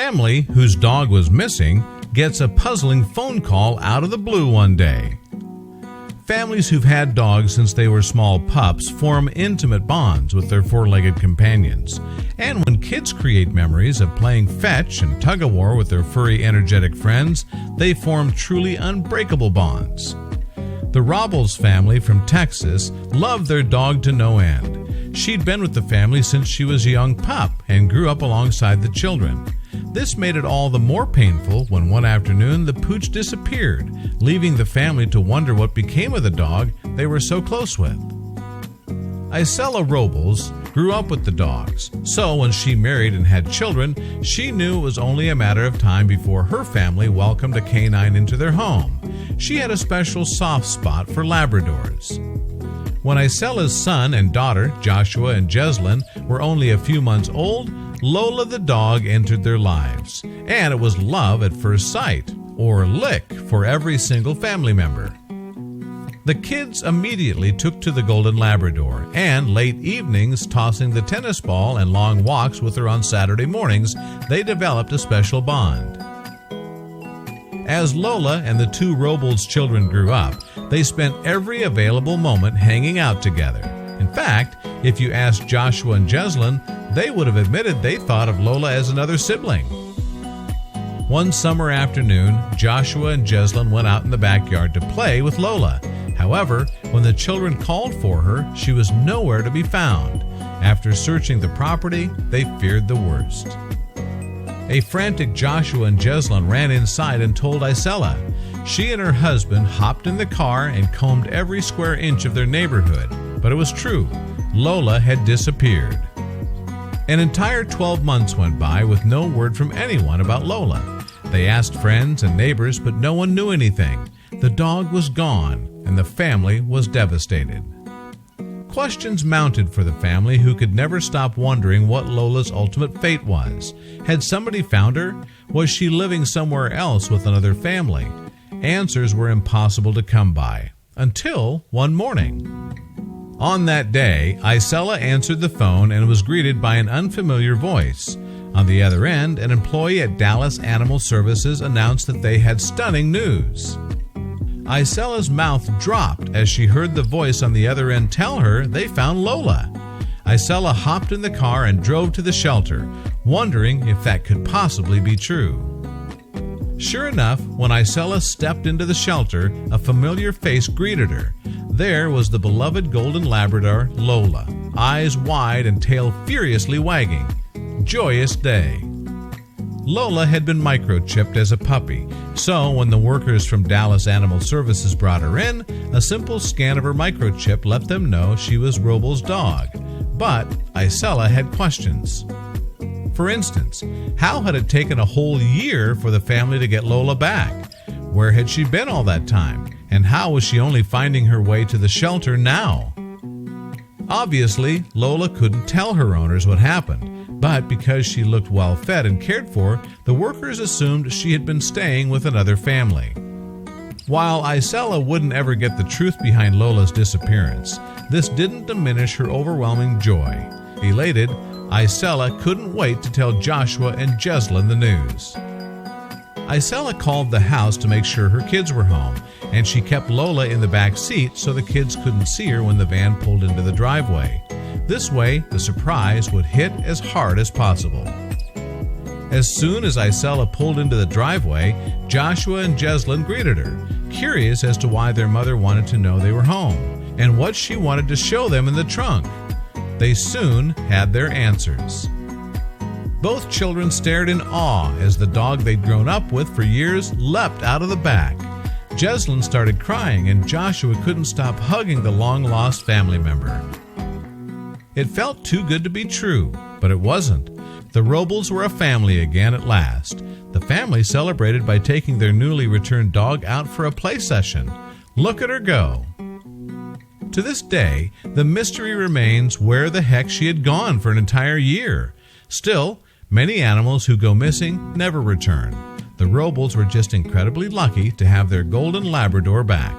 family whose dog was missing gets a puzzling phone call out of the blue one day. Families who've had dogs since they were small pups form intimate bonds with their four-legged companions. And when kids create memories of playing fetch and tug-of-war with their furry, energetic friends, they form truly unbreakable bonds. The Robles family from Texas loved their dog to no end. She'd been with the family since she was a young pup and grew up alongside the children. This made it all the more painful when one afternoon the pooch disappeared, leaving the family to wonder what became of the dog they were so close with. Isela Robles grew up with the dogs, so when she married and had children, she knew it was only a matter of time before her family welcomed a canine into their home. She had a special soft spot for Labradors. When Isela's son and daughter, Joshua and Jeslyn, were only a few months old, Lola the dog entered their lives, and it was love at first sight, or lick, for every single family member. The kids immediately took to the Golden Labrador, and late evenings tossing the tennis ball and long walks with her on Saturday mornings, they developed a special bond. As Lola and the two Robles children grew up, they spent every available moment hanging out together. In fact, if you asked Joshua and Jeslyn, they would have admitted they thought of Lola as another sibling. One summer afternoon, Joshua and Jeslyn went out in the backyard to play with Lola. However, when the children called for her, she was nowhere to be found. After searching the property, they feared the worst. A frantic Joshua and Jeslyn ran inside and told Isela. She and her husband hopped in the car and combed every square inch of their neighborhood. But it was true. Lola had disappeared. An entire 12 months went by with no word from anyone about Lola. They asked friends and neighbors, but no one knew anything. The dog was gone, and the family was devastated. Questions mounted for the family, who could never stop wondering what Lola's ultimate fate was. Had somebody found her? Was she living somewhere else with another family? Answers were impossible to come by, until one morning. On that day, Isela answered the phone and was greeted by an unfamiliar voice. On the other end, an employee at Dallas Animal Services announced that they had stunning news. Isela's mouth dropped as she heard the voice on the other end tell her they found Lola. Isela hopped in the car and drove to the shelter, wondering if that could possibly be true. Sure enough, when Isela stepped into the shelter, a familiar face greeted her. There was the beloved Golden Labrador, Lola, eyes wide and tail furiously wagging. Joyous day. Lola had been microchipped as a puppy, so when the workers from Dallas Animal Services brought her in, a simple scan of her microchip let them know she was Robles' dog. But Isela had questions. For instance, how had it taken a whole year for the family to get Lola back? Where had she been all that time? And how was she only finding her way to the shelter now? Obviously, Lola couldn't tell her owners what happened, but because she looked well fed and cared for, the workers assumed she had been staying with another family. While Isela wouldn't ever get the truth behind Lola's disappearance, this didn't diminish her overwhelming joy. Elated, Isela couldn't wait to tell Joshua and Jeslyn the news. Isela called the house to make sure her kids were home, and she kept Lola in the back seat so the kids couldn't see her when the van pulled into the driveway. This way, the surprise would hit as hard as possible. As soon as Isela pulled into the driveway, Joshua and Jeslyn greeted her, curious as to why their mother wanted to know they were home, and what she wanted to show them in the trunk. They soon had their answers. Both children stared in awe as the dog they'd grown up with for years leapt out of the back. Jeslyn started crying, and Joshua couldn't stop hugging the long-lost family member. It felt too good to be true, but it wasn't. The Robles were a family again at last. The family celebrated by taking their newly returned dog out for a play session. Look at her go. To this day, the mystery remains where the heck she had gone for an entire year. Still, many animals who go missing never return. The Robles were just incredibly lucky to have their Golden Labrador back.